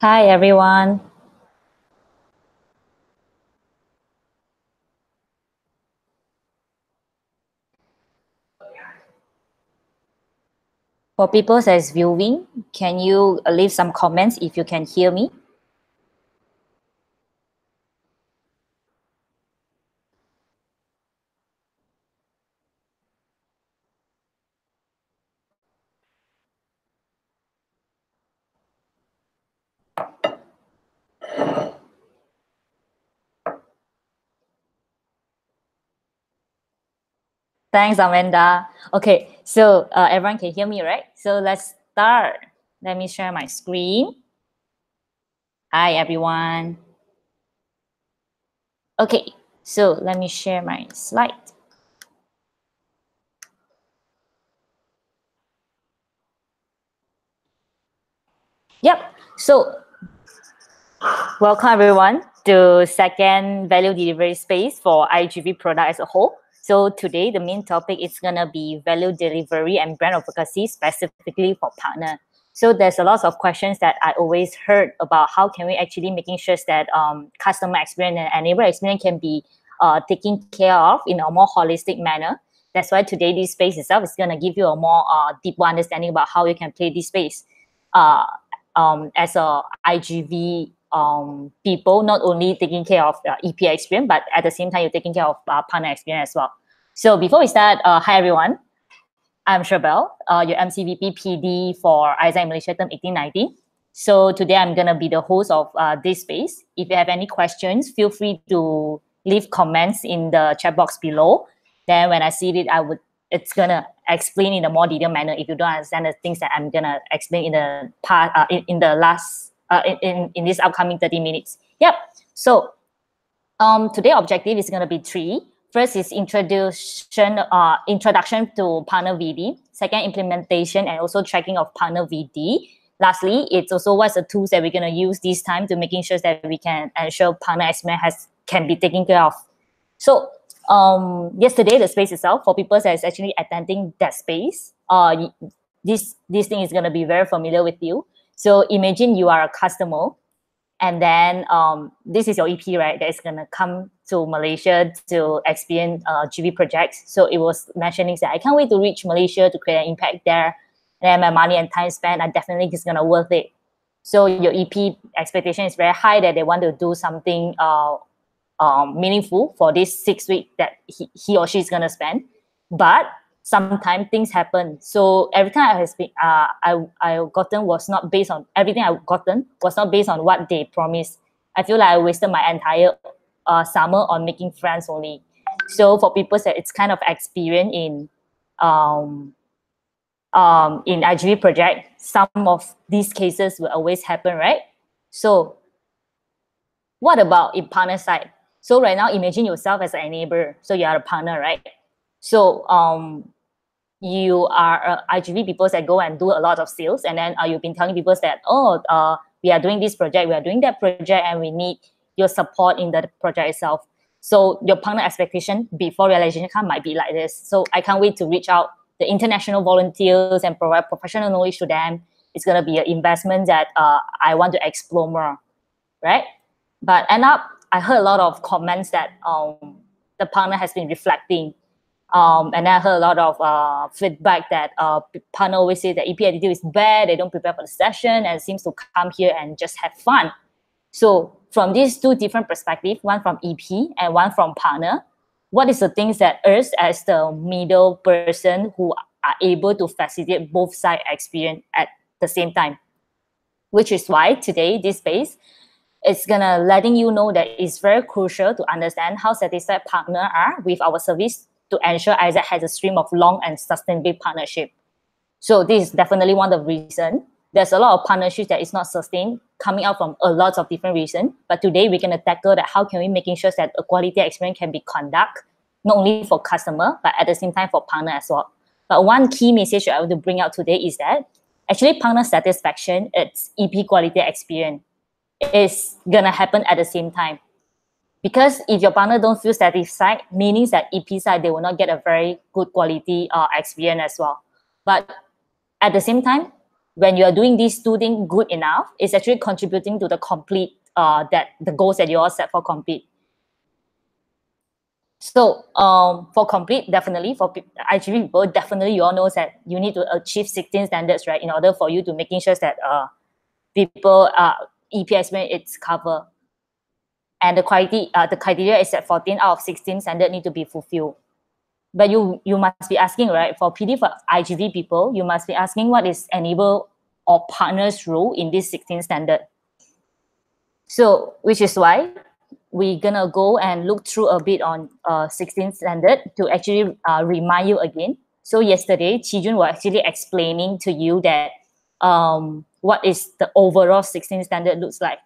Hi, everyone. For people that's viewing, can you leave some comments if you can hear me? Thanks, Amanda. Okay, so everyone can hear me, right? So let's start. Let me share my screen. Hi, everyone. Okay, so let me share my slide. Yep, so welcome everyone to second value delivery space for IGV product as a whole. So today the main topic is gonna be value delivery and brand advocacy specifically for partner. So there's a lot of questions that I always heard about how can we actually making sure that customer experience and enable experience can be taken care of in a more holistic manner. That's why today this space itself is gonna give you a more deeper understanding about how you can play this space. As a IGV people, not only taking care of the EP experience, but at the same time, you're taking care of partner experience as well. So before we start, hi everyone. I'm Sherbelle, your MCVP PD for ISAC Malaysia Term 1819. So today I'm going to be the host of this space. If you have any questions, feel free to leave comments in the chat box below. Then when I see it, it's going to explain in a more detailed manner if you don't understand the things that I'm going to explain in the part, in the last, in this upcoming 30 minutes. Yep. So today objective is going to be three. First is introduction to partner VD. Second, implementation and also tracking of partner VD. Lastly, it's also what's the tools that we're going to use this time to making sure that we can ensure partner experience can be taken care of. So yesterday, the space itself, for people that is actually attending that space, this thing is going to be very familiar with you. So imagine you are a customer, and then this is your EP, right? That is gonna come to Malaysia to experience GV projects. So it was mentioning that I can't wait to reach Malaysia to create an impact there. And my money and time spent, I definitely is gonna worth it. So your EP expectation is very high that they want to do something meaningful for this 6 weeks that he or she is gonna spend. But sometimes things happen. So every time I gotten was not based on everything I gotten was not based on what they promised. I feel like I wasted my entire summer on making friends only. So for people that it's kind of experience in IGV project, some of these cases will always happen, right? So what about in partner side? So right now, imagine yourself as an enabler. So you are a partner, right? So you are IGV people that go and do a lot of sales, and then you've been telling people that, we are doing this project, we are doing that project, and we need your support in the project itself. So your partner expectation before realization might be like this. So I can't wait to reach out the international volunteers and provide professional knowledge to them. It's going to be an investment that I want to explore more, right? But end up, I heard a lot of comments that the partner has been reflecting. And I heard a lot of feedback that partner always say that EP attitude is bad, they don't prepare for the session, and seems to come here and just have fun. So from these two different perspectives, one from EP and one from partner, what is the things that us as the middle person who are able to facilitate both side experience at the same time? Which is why today, this space, it's gonna letting you know that it's very crucial to understand how satisfied partners are with our service to ensure ISAC has a stream of long and sustainable partnership. So this is definitely one of the reasons. There's a lot of partnerships that is not sustained, coming out from a lot of different reasons. But today we're gonna tackle that how can we making sure that a quality experience can be conducted, not only for customer, but at the same time for partner as well. But one key message I want to bring out today is that actually partner satisfaction, it's EP quality experience, is gonna happen at the same time. Because if your partner don't feel satisfied, meaning that EP side, they will not get a very good quality experience as well. But at the same time, when you are doing these two things good enough, it's actually contributing to the complete that the goals that you all set for complete. So for complete, definitely for IGV people, definitely you all know that you need to achieve 16 standards, right, in order for you to making sure that people EP experience it's covered. And the criteria is that 14 out of 16 standard need to be fulfilled. But you must be asking, right, for PD for IGV people, you must be asking what is enable or partner's role in this 16 standard. So which is why we're gonna go and look through a bit on 16 standard to actually remind you again. So yesterday, Chijun was actually explaining to you that what is the overall 16 standard looks like.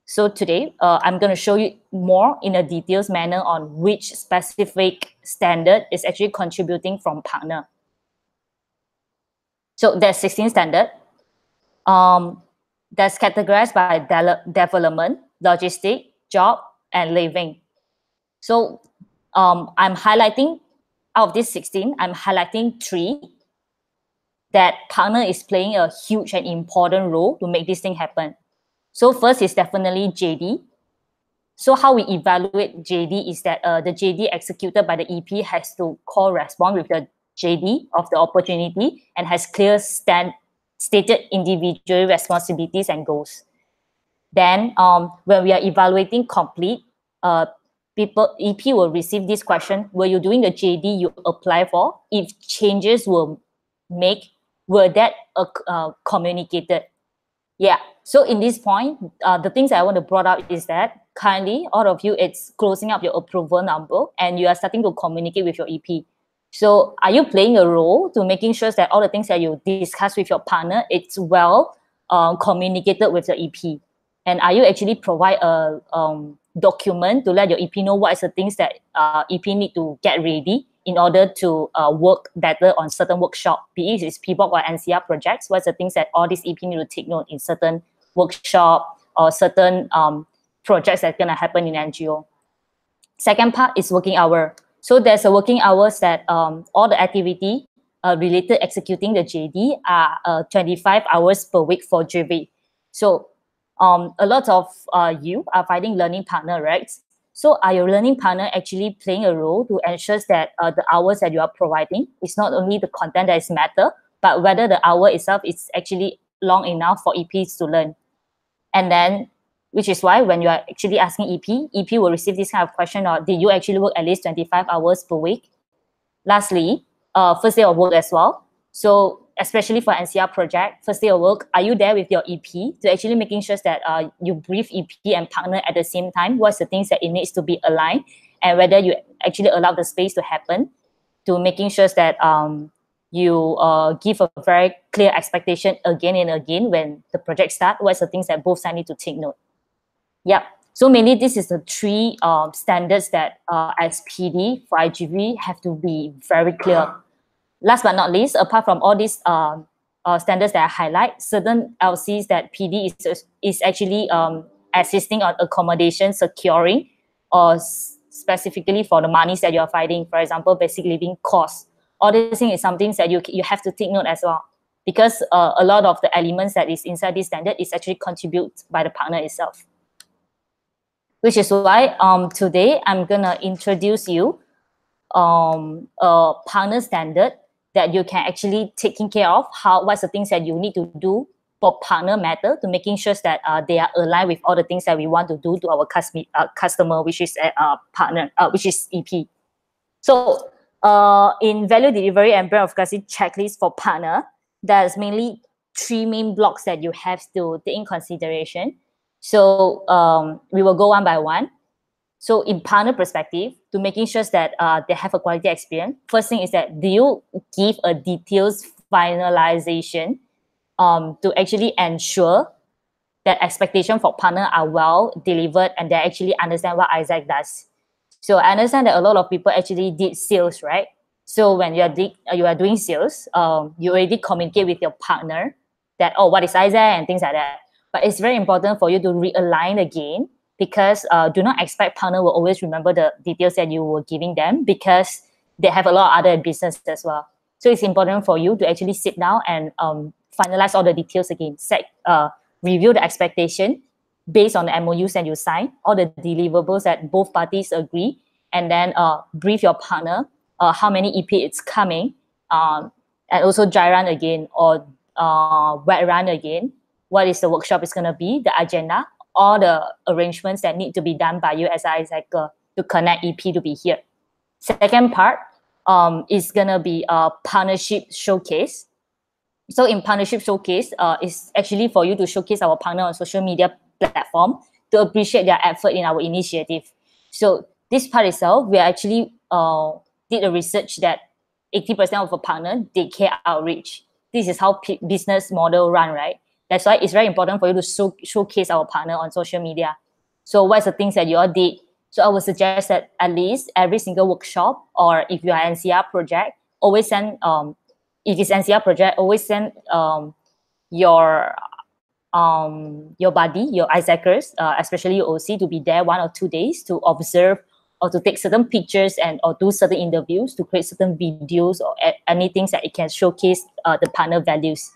So today, I'm going to show you more in a detailed manner on which specific standard is actually contributing from partner. So there's 16 standard. That's categorized by development, logistic, job, and living. So I'm highlighting, out of these 16, I'm highlighting 3 that partner is playing a huge and important role to make this thing happen. So first is definitely JD. So how we evaluate JD is that the JD executed by the EP has to correspond with the JD of the opportunity and has clear stated individual responsibilities and goals. Then when we are evaluating complete, EP will receive this question: were you doing the JD you apply for? If changes were made, were that communicated? Yeah. So in this point, the things I want to brought up is that currently all of you, it's closing up your approval number and you are starting to communicate with your EP. So are you playing a role to making sure that all the things that you discuss with your partner, it's well communicated with the EP? And are you actually provide a document to let your EP know what is the things that EP need to get ready in order to work better on certain workshop, be it PBOK or NCR projects? What's the things that all these EP need to take note in certain workshop or certain projects that are going to happen in NGO? Second part is working hour. So there's a working hours that all the activity related executing the JD are 25 hours per week for JV. So a lot of you are finding learning partner, right? So are your learning partner actually playing a role to ensure that the hours that you are providing is not only the content that is matter, but whether the hour itself is actually long enough for EPs to learn? And then, which is why when you are actually asking EP will receive this kind of question, or did you actually work at least 25 hours per week? Lastly, first day of work as well. So especially for NCR project, first day of work, are you there with your EP to actually making sure that you brief EP and partner at the same time? What's the things that it needs to be aligned, and whether you actually allow the space to happen, to making sure that you give a very clear expectation again and again when the project starts? What's the things that both sides need to take note? Yeah. So mainly this is the 3 standards that as PD for IGV have to be very clear. Last but not least, apart from all these standards that I highlight, certain LCs that PD is actually assisting on accommodation, securing, or specifically for the monies that you're fighting, for example, basic living costs. All these things is something that you have to take note as well, because a lot of the elements that is inside this standard is actually contributed by the partner itself. Which is why today I'm gonna introduce you a partner standard that you can actually taking care of what's the things that you need to do for partner matter to making sure that they are aligned with all the things that we want to do to our customer, which is partner, which is EP. So in value delivery and brand advocacy checklist for partner, there's mainly 3 main blocks that you have to take in consideration. So we will go one by one. So in partner perspective, to making sure that they have a quality experience, first thing is that do you give a details finalization to actually ensure that expectation for partner are well delivered and they actually understand what Isaac does. So I understand that a lot of people actually did sales, right? So when you are doing sales, you already communicate with your partner that, oh, what is Isaac and things like that. But it's very important for you to realign again, because do not expect partner will always remember the details that you were giving them, because they have a lot of other business as well. So it's important for you to actually sit down and finalize all the details again, review the expectation based on the MOUs that you sign, all the deliverables that both parties agree, and then brief your partner how many EP it's coming, and also dry run again or wet run again. What is the workshop is going to be, the agenda, all the arrangements that need to be done by you as a cycle to connect EP to be here. Second part is going to be a partnership showcase. So in partnership showcase, is actually for you to showcase our partner on social media platform to appreciate their effort in our initiative. So this part itself, we actually did a research that 80% of a partner, they care outreach. This is how business model run, right? That's why it's very important for you to showcase our partner on social media. So what's the things that you all did? So I would suggest that at least every single workshop, or if you are NCR project, always send, if it's NCR project, always send your buddy, your ISACers, especially your OC, to be there 1 or 2 days to observe or to take certain pictures and or do certain interviews, to create certain videos or anything that it can showcase the partner values.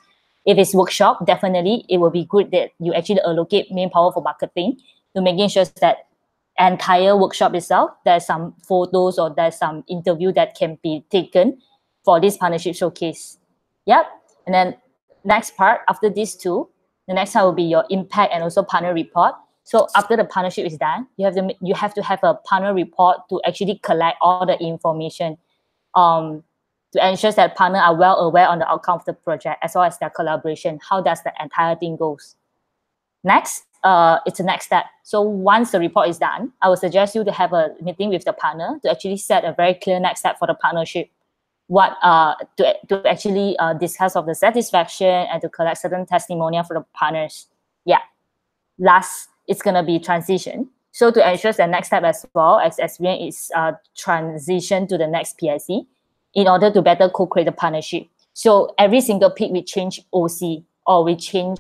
If it's workshop, definitely it will be good that you actually allocate main power for marketing to making sure that entire workshop itself, there's some photos or there's some interview that can be taken for this partnership showcase. Yep. And then next part, after these two, the next one will be your impact and also partner report. So after the partnership is done, you have to have a partner report to actually collect all the information to ensure that partners are well aware on the outcome of the project as well as their collaboration. How does the entire thing goes? Next, it's the next step. So once the report is done, I would suggest you to have a meeting with the partner to actually set a very clear next step for the partnership. What to actually discuss of the satisfaction and to collect certain testimonial for the partners. Yeah. Last, it's gonna be transition. So to ensure the next step as well as experience is transition to the next PIC in order to better co-create the partnership. So every single peak we change OC or we change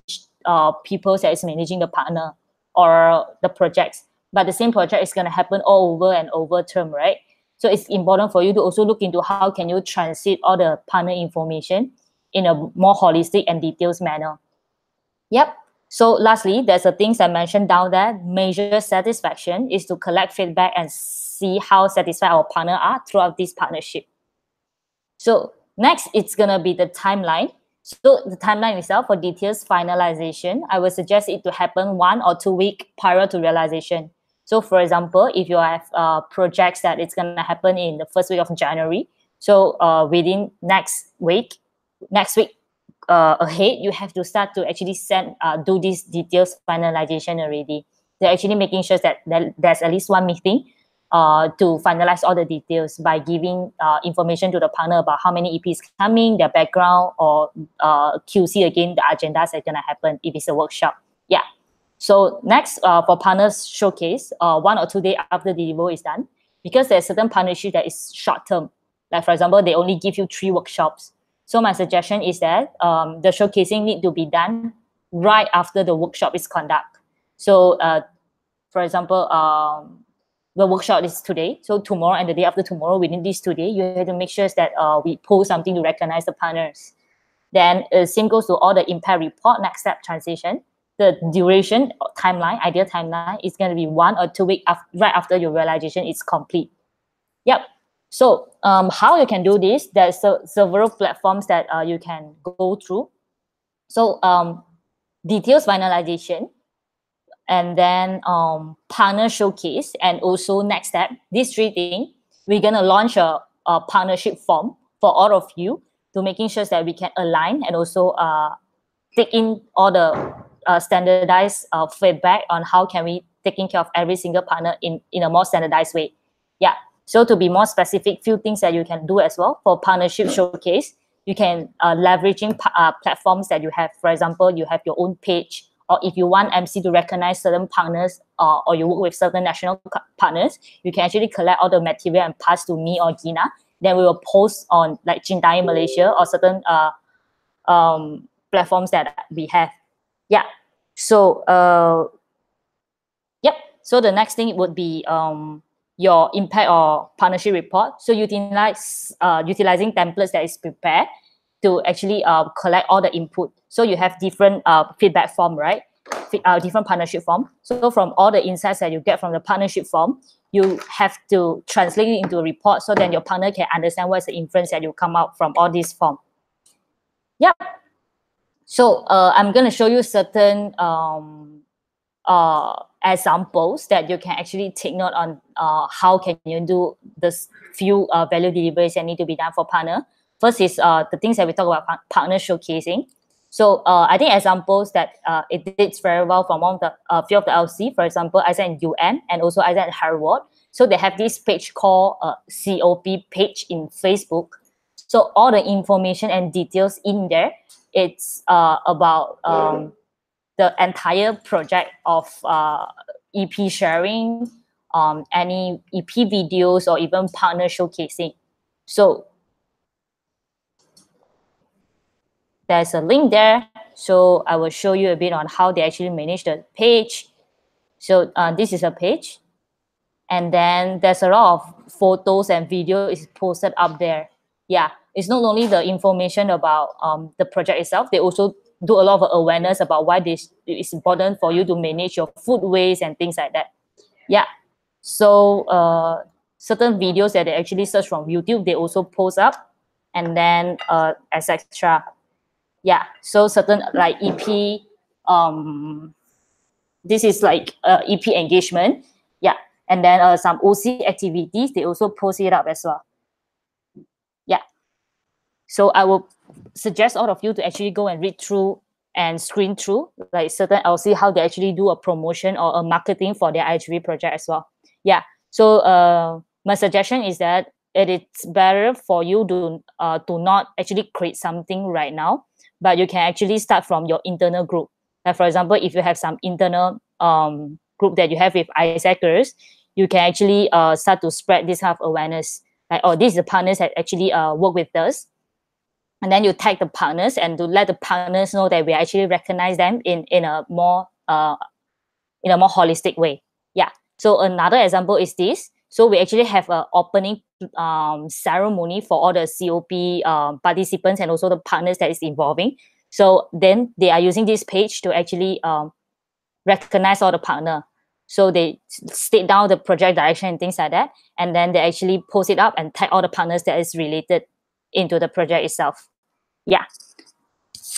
people that is managing the partner or the projects, but the same project is gonna happen all over and over term, right? So it's important for you to also look into how can you transit all the partner information in a more holistic and detailed manner. Yep. So lastly, there's the things I mentioned down there. Measure satisfaction is to collect feedback and see how satisfied our partner are throughout this partnership. So next, it's gonna be the timeline. So the timeline itself for details finalization, I would suggest it to happen 1 or 2 weeks prior to realization. So for example, if you have projects that it's gonna happen in the first week of January, so within next week ahead, you have to start to actually do these details finalization already. They're actually making sure that there's at least one meeting to finalize all the details by giving information to the partner about how many EPs coming, their background, or QC again, the agendas that are gonna happen if it's a workshop. Yeah. So next, for partners showcase, 1 or 2 days after the delivery is done, because there's certain partnership that is short term. Like for example, they only give you 3 workshops. So my suggestion is that the showcasing need to be done right after the workshop is conducted. So for example, the workshop is today. So tomorrow and the day after tomorrow, within these 2 days, you have to make sure that we post something to recognize the partners. Then same goes to all the impact report, next step transition. The duration timeline, ideal timeline, is going to be 1 or 2 weeks right after your realization is complete. Yep. So how you can do this, there's several platforms that you can go through. So details finalization, and then partner showcase, and also next step, these 3 things, we're going to launch a partnership form for all of you to making sure that we can align and also take in all the standardized feedback on how can we taking care of every single partner in a more standardized way. Yeah. So to be more specific, few things that you can do as well for partnership showcase, you can leveraging platforms that you have. For example, you have your own page, or if you want MC to recognize certain partners or you work with certain national partners, you can actually collect all the material and pass to me or Gina. Then we will post on like Cintai Malaysia or certain platforms that we have. Yeah. So yep. So the next thing would be your impact or partnership report. So utilizing templates that is prepared to actually collect all the input. So you have different feedback form, right? Different partnership form. So from all the insights that you get from the partnership form, you have to translate it into a report so then your partner can understand what's the inference that you come out from all these form. Yeah. So I'm going to show you certain examples that you can actually take note on how can you do this few value deliveries that need to be done for partner. First is the things that we talk about partner showcasing. So I think examples that it did very well from one of the few of the LC, for example, I said in UN and also I said in Harvard. So they have this page called COP page in Facebook. So all the information and details in there, it's about the entire project of EP sharing, any EP videos, or even partner showcasing. So there's a link there. So I will show you a bit on how they actually manage the page. So this is a page. And then there's a lot of photos and video is posted up there. Yeah, it's not only the information about the project itself, they also do a lot of awareness about why this is important for you to manage your food waste and things like that. Yeah, so certain videos that they actually search from YouTube, they also post up, and then etc. Yeah, so certain like EP, this is like EP engagement. Yeah, and then some OC activities, they also post it up as well. Yeah, so I will suggest all of you to actually go and read through and screen through like certain LC, how they actually do a promotion or a marketing for their IGV project as well. Yeah, so my suggestion is that it is better for you to not actually create something right now, but you can actually start from your internal group. Like for example, if you have some internal group that you have with ISACers, you can actually start to spread this kind of awareness. Like, oh, these are the partners that actually work with us. And then you tag the partners and to let the partners know that we actually recognize them in a more holistic way. Yeah. So another example is this. So we actually have an opening ceremony for all the COP participants and also the partners that is involving. So then they are using this page to actually recognize all the partner. So they state down the project direction and things like that. And then they actually post it up and tag all the partners that is related into the project itself. Yeah.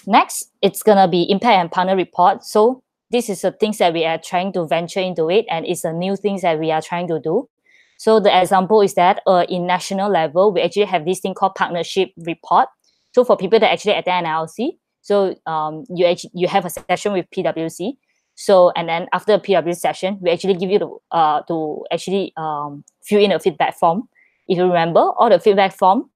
Next, it's going to be impact and partner report. So this is the things that we are trying to venture into it, and it's a new things that we are trying to do. So the example is that in national level, we actually have this thing called partnership report. So for people that actually attend an LC, so you have a session with PwC. So and then after the PwC session, we actually give you to actually fill in a feedback form. If you remember, all the feedback form,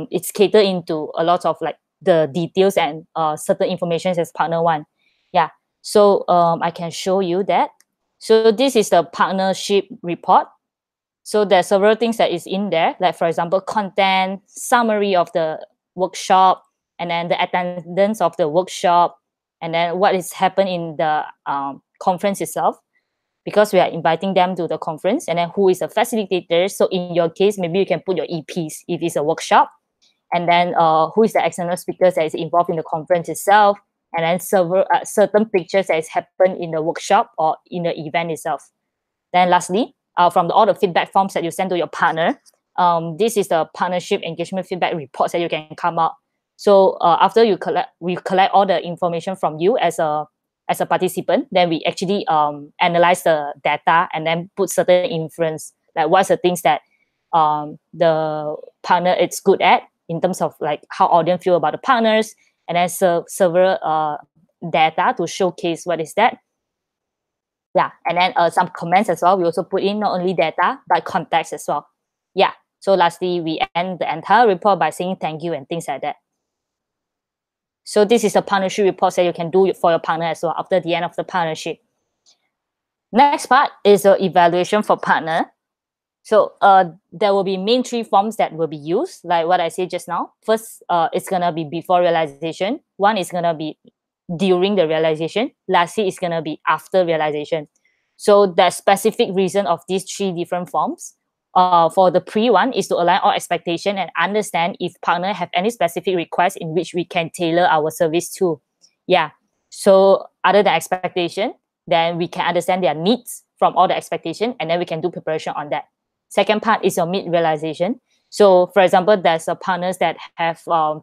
it's catered into a lot of like the details and certain information as partner one. Yeah, so I can show you that. So this is the partnership report. So there's several things that is in there, like for example, content, summary of the workshop, and then the attendance of the workshop, and then what is happened in the conference itself, because we are inviting them to the conference, and then who is the facilitator. So in your case, maybe you can put your EPs if it's a workshop, and then who is the external speakers that is involved in the conference itself, and then certain pictures that has happened in the workshop or in the event itself. Then lastly, from all the feedback forms that you send to your partner, this is the partnership engagement feedback reports that you can come up. So after we collect all the information from you as a participant, then we actually analyze the data and then put certain inference, like what's the things that the partner is good at in terms of like how audience feel about the partners, and then several data to showcase what is that. Yeah, and then some comments as well. We also put in not only data, but context as well. Yeah, so lastly, we end the entire report by saying thank you and things like that. So this is a partnership report that you can do for your partner as well after the end of the partnership. Next part is the evaluation for partner. So there will be main three forms that will be used, like what I said just now. First, it's going to be before realization. One is going to be during the realization. Lastly, it's going to be after realization. So the specific reason of these three different forms for the pre one is to align all expectation and understand if partner have any specific requests in which we can tailor our service to. Yeah. So other than expectation, then we can understand their needs from all the expectation, and then we can do preparation on that. Second part is your mid realization. So for example, there's a partners that have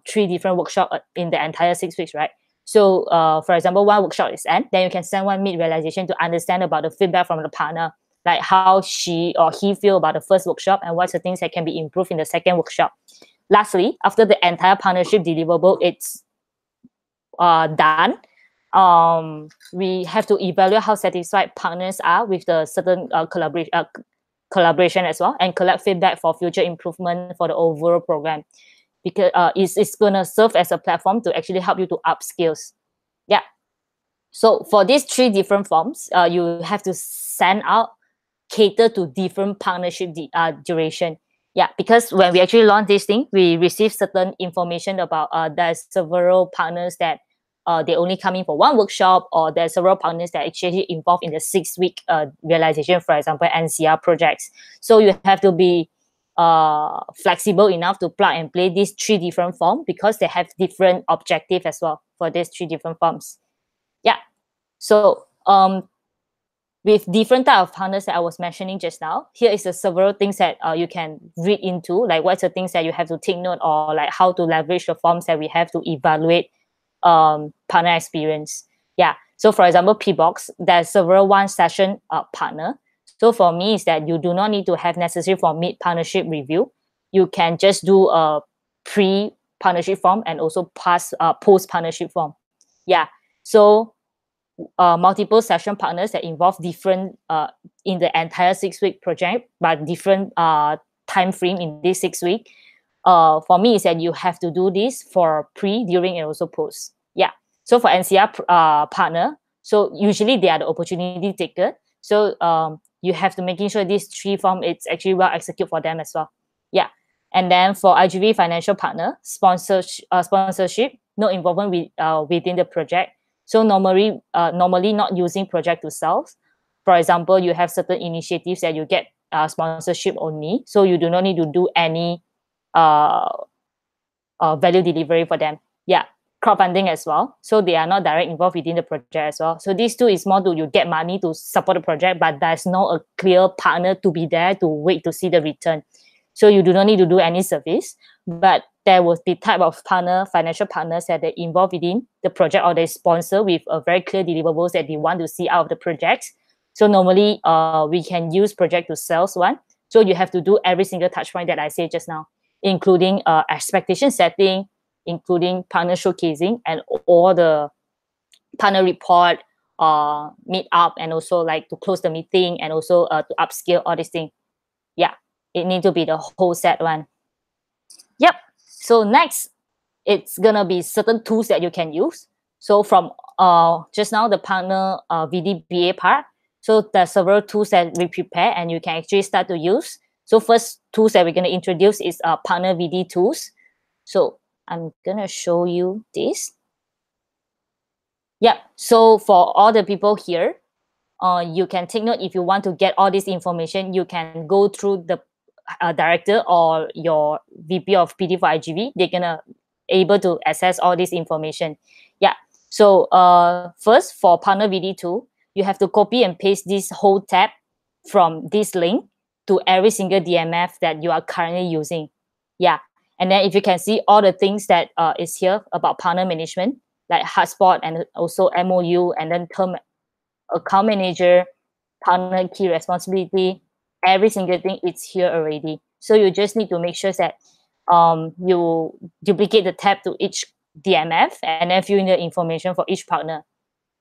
3 different workshops in the entire 6 weeks, right? So for example, one workshop is end, then you can send one mid realization to understand about the feedback from the partner, like how she or he feel about the first workshop and what's the things that can be improved in the second workshop. Lastly, after the entire partnership deliverable, it's done, we have to evaluate how satisfied partners are with the certain collaboration as well, and collect feedback for future improvement for the overall program, because it's going to serve as a platform to actually help you to upskills. Yeah. So for these 3 different forms, you have to send out, cater to different partnership duration. Yeah, because when we actually launch this thing, we receive certain information about there's several partners that they only come in for one workshop, or there's several partners that actually involved in the 6-week realization, for example, NCR projects. So you have to be flexible enough to plug and play these 3 different forms, because they have different objective as well for these 3 different forms. Yeah. So with different type of partners that I was mentioning just now, here is the several things that you can read into, like what's the things that you have to take note, or like how to leverage the forms that we have to evaluate partner experience. Yeah. So for example, P-Box, there's several one session partner. So for me, is that you do not need to have necessary for mid partnership review. You can just do a pre partnership form and also post partnership form. Yeah. So multiple session partners that involve different in the entire 6-week project, but different time frame in this 6 week. For me, is that you have to do this for pre, during, and also post. Yeah. So for NCR partner, so usually they are the opportunity taker. So you have to making sure these 3 form it's actually well executed for them as well. Yeah. And then for IGV financial partner, sponsorship, no involvement with within the project. So normally not using project to sell. For example, you have certain initiatives that you get sponsorship only, so you do not need to do any value delivery for them. Yeah, crowdfunding as well. So they are not directly involved within the project as well. So these 2 is more to you get money to support the project, but there's no a clear partner to be there to wait to see the return. So you do not need to do any service, but there will be type of partner, financial partners that they involved within the project, or they sponsor with a very clear deliverables that they want to see out of the project. So normally we can use project to sales one. So you have to do every single touch point that I said just now, including expectation setting, including partner showcasing, and all the partner report, meet up, and also like to close the meeting, and also to upscale all these things. Yeah, it needs to be the whole set one. Yep. So next, it's gonna be certain tools that you can use. So from just now the partner VDBA part, so there's several tools that we prepare and you can actually start to use. So first tools that we're gonna introduce is partner VD tools. So I'm gonna show you this. Yep. So for all the people here, you can take note. If you want to get all this information, you can go through the director or your VP of PD for IGV. They're gonna able to access all this information. Yeah. So first, for partner VD tool, you have to copy and paste this whole tab from this link to every single DMF that you are currently using. Yeah. And then if you can see all the things that is here about partner management, like hotspot and also MOU, and then term account manager, partner key responsibility, every single thing is here already. So you just need to make sure that you duplicate the tab to each DMF and then fill in the information for each partner.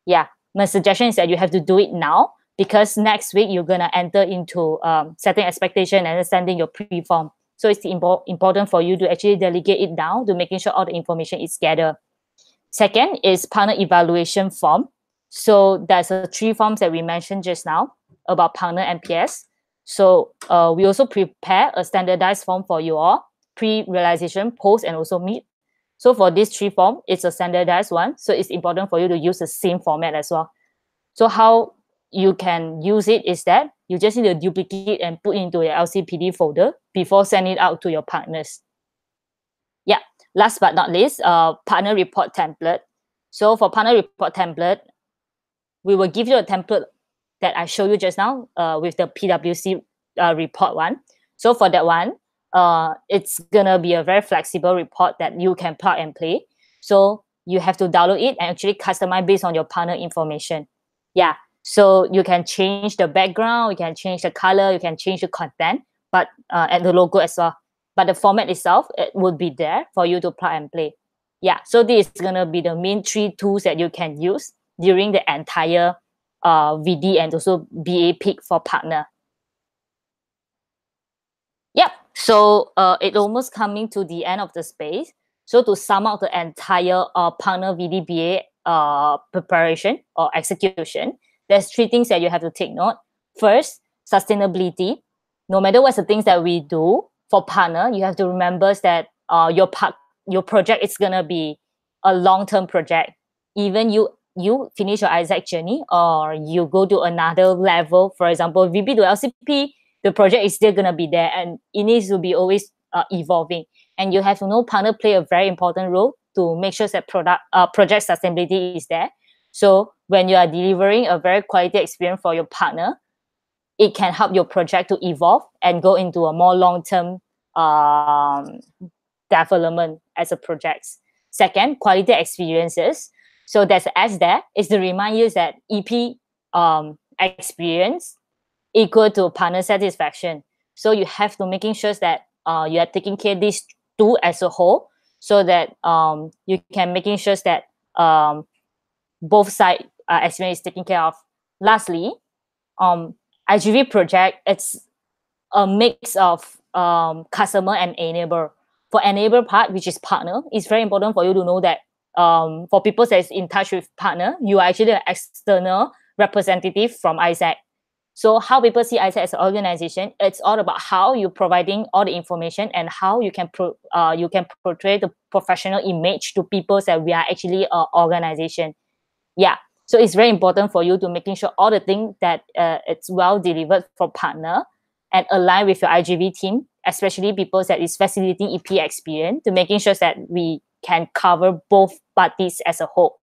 Yeah, my suggestion is that you have to do it now, because next week you're gonna enter into setting expectation and sending your pre-form. So it's important for you to actually delegate it down to making sure all the information is gathered. Second is partner evaluation form. So there's 3 forms that we mentioned just now about partner NPS. So we also prepare a standardized form for you all, pre-realization, post, and also meet. So for this 3 form, it's a standardized one. So it's important for you to use the same format as well. So how you can use it is that You just need to duplicate and put into your LCPD folder before sending it out to your partners. Yeah, last but not least, partner report template. So for partner report template, we will give you a template that I showed you just now with the PwC report one. So for that one, it's gonna be a very flexible report that you can plug and play. So you have to download it and actually customize based on your partner information. Yeah, so you can change the background, you can change the color, you can change the content, but and the logo as well. But the format itself, it would be there for you to plug and play. Yeah, so this is gonna be the main 3 tools that you can use during the entire VD and also BA peak for partner. Yep. So it almost coming to the end of the space. So to sum up the entire partner VDBA preparation or execution, there's 3 things that you have to take note. First, sustainability. No matter what's the things that we do for partner, you have to remember that your project is gonna be a long-term project. Even you finish your Isaac journey or you go to another level, for example, VB to LCP, the project is still going to be there and it needs to be always evolving. And you have to know partner play a very important role to make sure that project sustainability is there. So when you are delivering a very quality experience for your partner, it can help your project to evolve and go into a more long-term development as a project. Second, quality experiences. So there's an S there is to remind you that EP experience equal to partner satisfaction. So you have to making sure that you are taking care of these 2 as a whole, so that you can making sure that both side experience is taken care of. Lastly, IGV project, it's a mix of customer and enabler. For enabler part, which is partner, it's very important for you to know that for people that is in touch with partner, you are actually an external representative from ISAC. So how people see ISAC as an organization, it's all about how you're providing all the information and how you can portray the professional image to people that we are actually an organization. Yeah, so it's very important for you to making sure all the things that it's well delivered for partner and align with your IGV team, especially people that is facilitating EP experience, to making sure that we can cover both parties as a whole.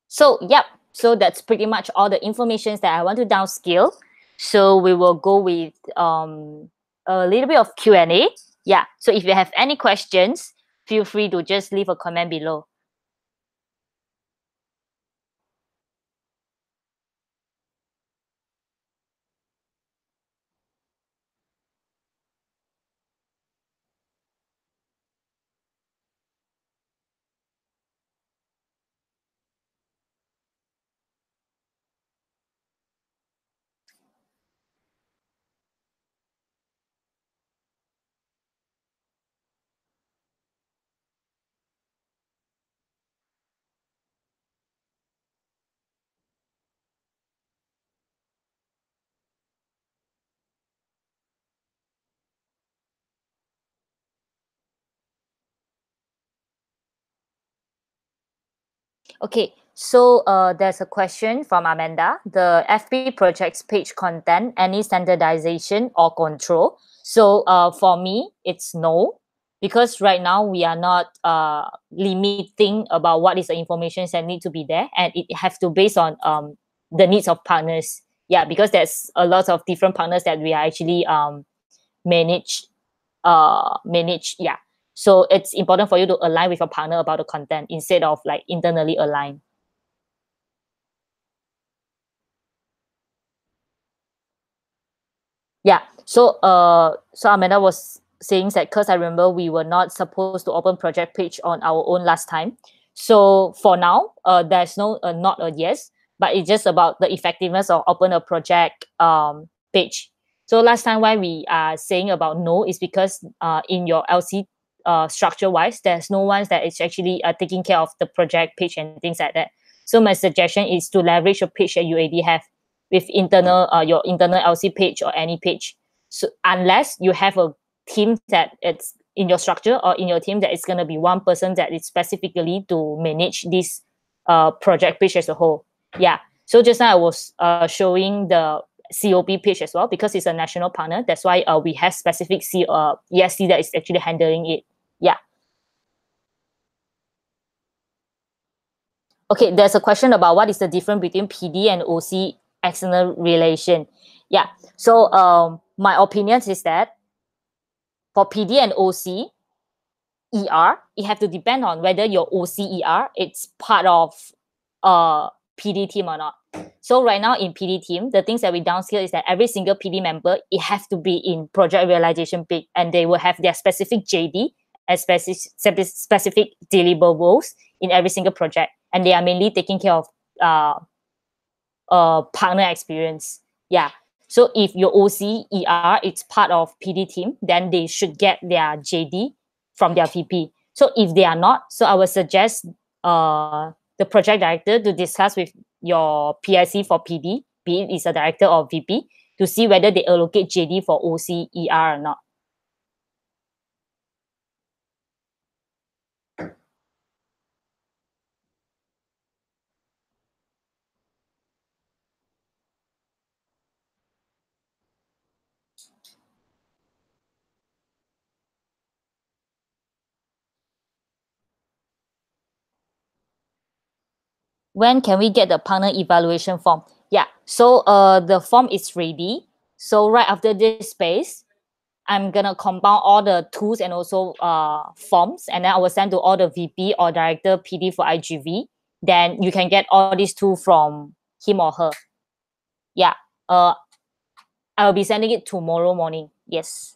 So yep, so that's pretty much all the information that I want to downscale. So we will go with a little bit of Q&A. Yeah, so if you have any questions, feel free to just leave a comment below. Okay, so there's a question from Amanda. The FP projects page content, any standardization or control? So for me, it's no, because right now we are not limiting about what is the information that need to be there, and it has to based on the needs of partners. Yeah, because there's a lot of different partners that we are actually manage. Yeah, so it's important for you to align with your partner about the content instead of like internally align. Yeah. So so Amanda was saying that because I remember we were not supposed to open project page on our own last time. So for now, there's no not a yes, but it's just about the effectiveness of open a project page. So last time why we are saying about no is because in your LC structure wise, there's no one that is actually taking care of the project page and things like that. So my suggestion is to leverage a page that you already have with internal your internal LC page or any page. So unless you have a team that it's in your structure or in your team that it's going to be one person that is specifically to manage this project page as a whole. Yeah. So just now I was showing the COP page as well, because it's a national partner. That's why we have specific ESC that is actually handling it. Yeah. Okay, there's a question about what is the difference between PD and OC external relation. Yeah. So my opinion is that for PD and OC, it have to depend on whether your OCER it's part of PD team or not. So right now in PD team, the things that we downscale is that every single PD member, it have to be in project realization peak, and they will have their specific JD and specific deliverables in every single project, and they are mainly taking care of partner experience. Yeah. So if your OCER it's part of PD team, then they should get their JD from their VP. So if they are not, so I would suggest the project director to discuss with your PIC for PD, be it is a director or VP, to see whether they allocate JD for OCER or not. When can we get the partner evaluation form? Yeah, so the form is ready. So right after this space, I'm gonna compile all the tools and also forms, and then I will send to all the VP or director PD for IGV. Then you can get all these tools from him or her. Yeah, I will be sending it tomorrow morning. Yes.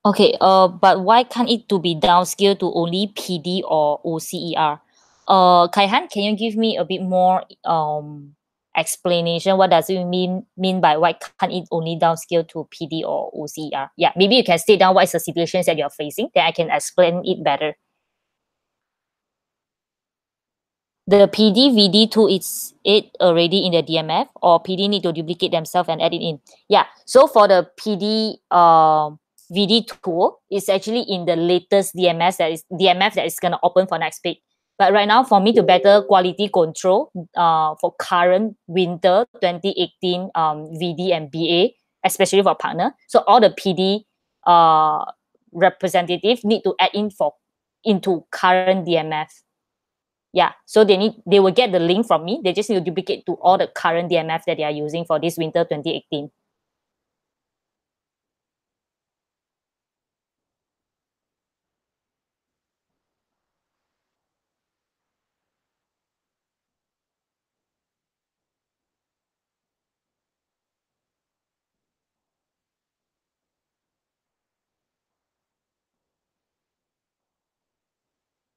Okay, but why can't it to be downscaled to only PD or OCER? Kaihan, can you give me a bit more explanation? What does it mean by why can't it only downscale to PD or OCER? Yeah, maybe you can state down what is the situations that you're facing, then I can explain it better. The PD VD tool is it already in the DMF, or PD need to duplicate themselves and add it in? Yeah. So for the PD VD tool, it's actually in the latest DMF that is gonna open for next week. But right now, for me to better quality control for current winter 2018 VD and BA, especially for partner, so all the PD representative need to add in into current DMF. Yeah, so they will get the link from me. They just need to duplicate to all the current DMF that they are using for this winter 2018.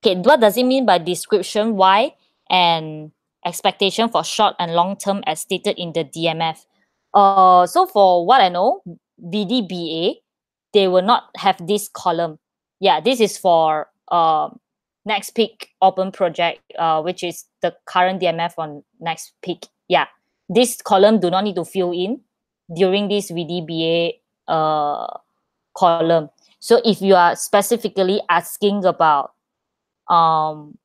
Okay, what does it mean by description? Why and expectation for short and long term as stated in the DMF? So for what I know, VDBA, they will not have this column. Yeah, this is for next peak open project, which is the current DMF on next peak. Yeah, this column do not need to fill in during this VDBA column. So if you are specifically asking about um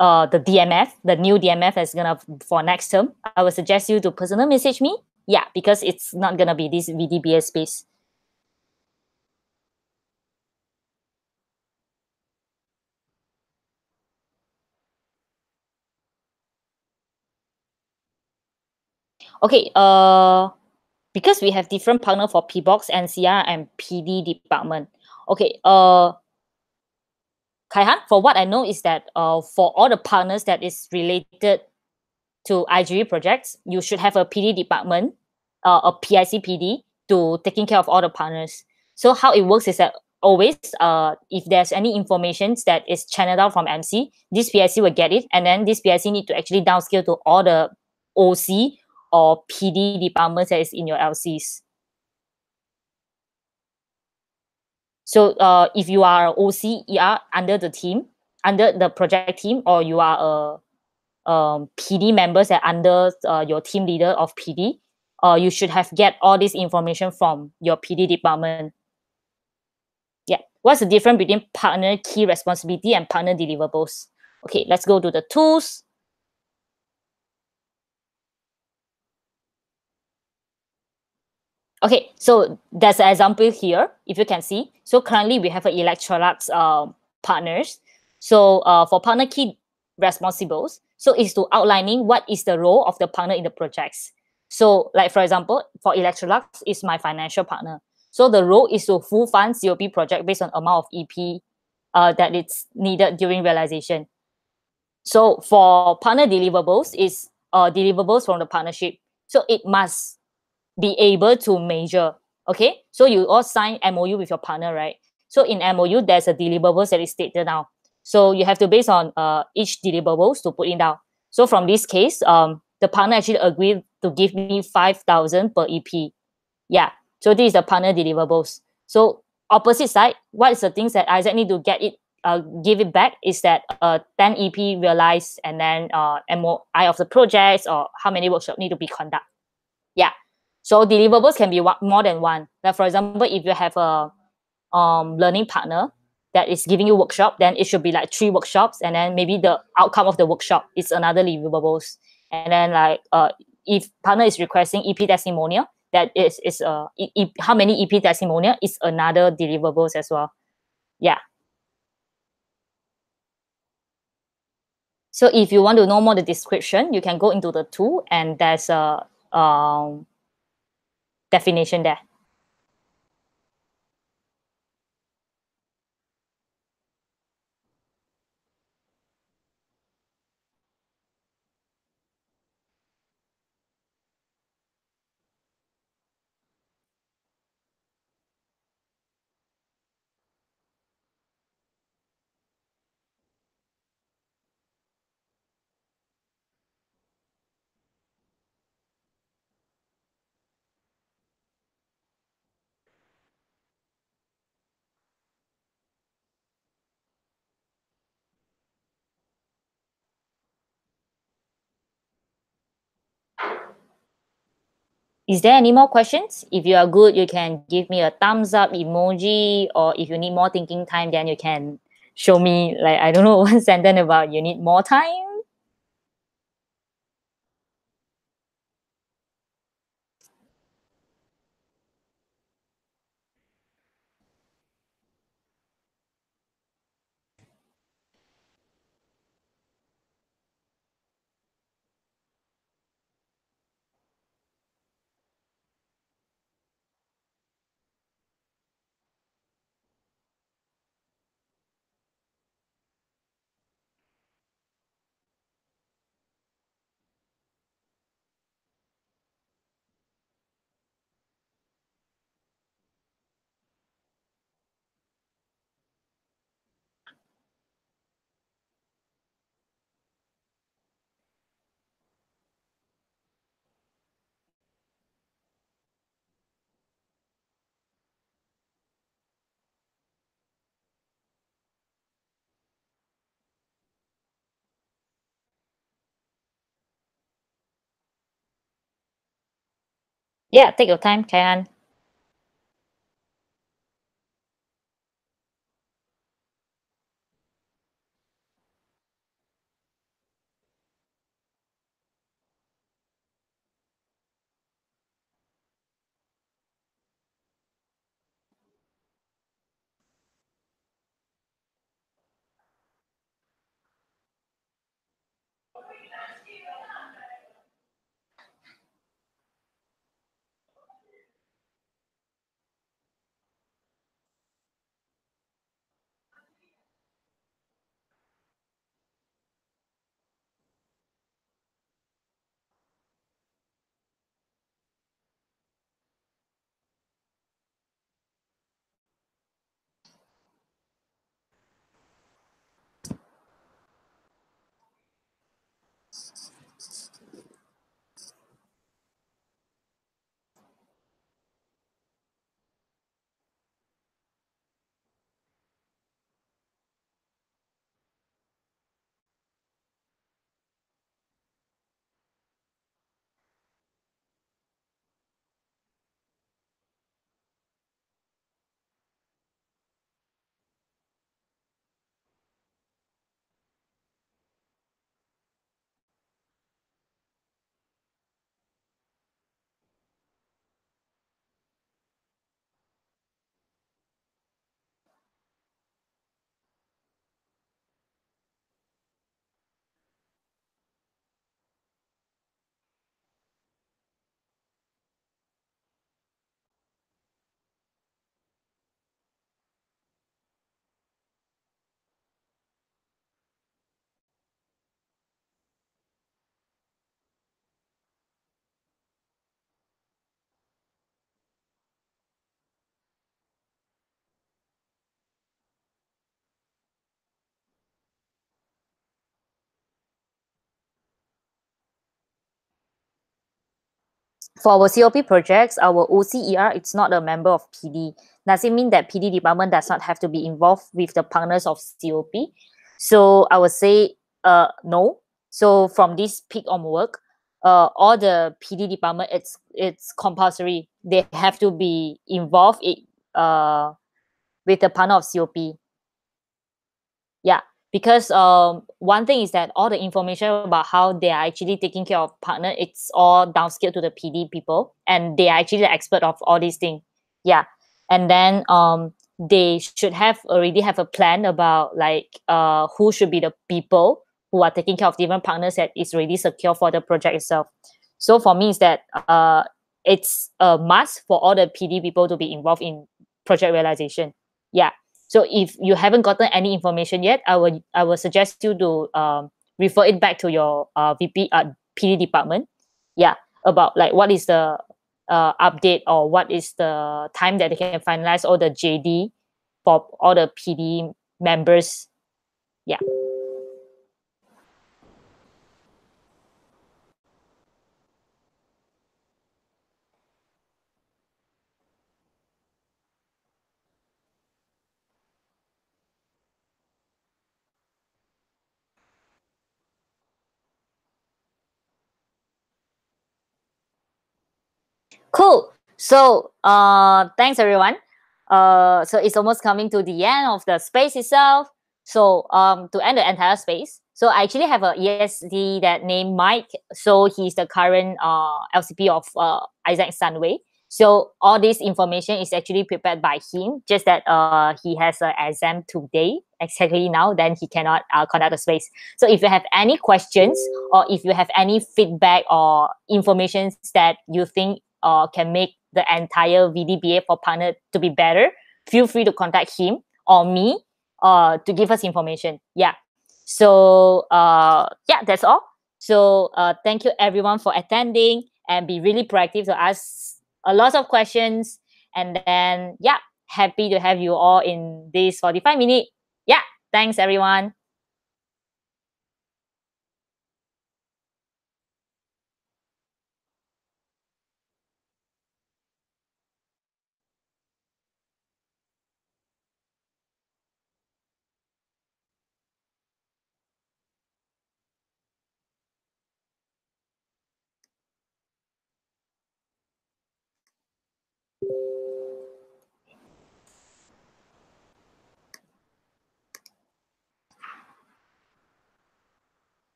the DMF, the new DMF that's gonna for next term, I would suggest you to personal message me. Yeah, because it's not gonna be this VDBA space. Okay, because we have different partner for PBox, NCR, and PD department. Okay, Kaihan, for what I know is that for all the partners that is related to IGV projects, you should have a PD department, a PIC PD to taking care of all the partners. So how it works is that always, if there's any information that is channeled out from MC, this PIC will get it, and then this PIC need to actually downscale to all the OC or PD departments that is in your LCs. So if you are OC, ER under the team, under the project team, or you are a PD members that under your team leader of PD, you should have get all this information from your PD department. Yeah. What's the difference between partner key responsibility and partner deliverables? Okay, let's go to the tools. Okay, so there's an example here, if you can see. So currently we have an Electrolux partners. So for partner key responsibles, so is to outlining what is the role of the partner in the projects. So like for example, for Electrolux is my financial partner. So the role is to full fund COP project based on amount of EP that it's needed during realization. So for partner deliverables is deliverables from the partnership. So it must be able to measure. Okay, so you all sign MOU with your partner, right? So in MOU, there's a deliverables that is stated now. So you have to base on each deliverables to put in down. So from this case, the partner actually agreed to give me 5,000 per EP. Yeah, so this is the partner deliverables. So opposite side, what is the things that Isaac need to get it, give it back is that 10 EP realized, and then MOI of the projects, or how many workshops need to be conducted. Yeah. So deliverables can be more than one. Like for example, if you have a learning partner that is giving you workshop, then it should be like 3 workshops, and then maybe the outcome of the workshop is another deliverables. And then like if partner is requesting EP testimonial, that is how many EP testimonial is another deliverables as well. Yeah. So if you want to know more the description, you can go into the tool, and there's a definition there. Is there any more questions? If you are good, you can give me a thumbs up emoji, or if you need more thinking time, then you can show me, like, I don't know, one sentence about you need more time. Yeah, take your time, Kayan. For our COP projects, our OCER, it's not a member of PD. Does it mean that PD department does not have to be involved with the partners of COP? So I would say no. So from this peak onward, all the PD department, it's compulsory. They have to be involved with the partner of COP. Yeah, because one thing is that all the information about how they are actually taking care of partner, it's all downscaled to the PD people, and they are actually the expert of all these things. Yeah, and then they should have already have a plan about like who should be the people who are taking care of different partners that is already secure for the project itself. So for me, is that it's a must for all the PD people to be involved in project realization. Yeah, so if you haven't gotten any information yet, I will suggest you to refer it back to your PD department. Yeah, about like what is the update or what is the time that they can finalize all the JD for all the PD members. Yeah. Cool. So thanks everyone. So it's almost coming to the end of the space itself. So to end the entire space, so I actually have a ESD that named Mike. So he's the current LCP of Isaac Sunway. So all this information is actually prepared by him. Just that he has an exam today, exactly now. Then he cannot conduct the space. So if you have any questions or if you have any feedback or information that you think can make the entire VDBA for partner to be better, feel free to contact him or me to give us information. Yeah. So yeah, that's all. So thank you everyone for attending and be really proactive to ask a lot of questions. And then yeah, happy to have you all in this 45 minute. Yeah, thanks everyone.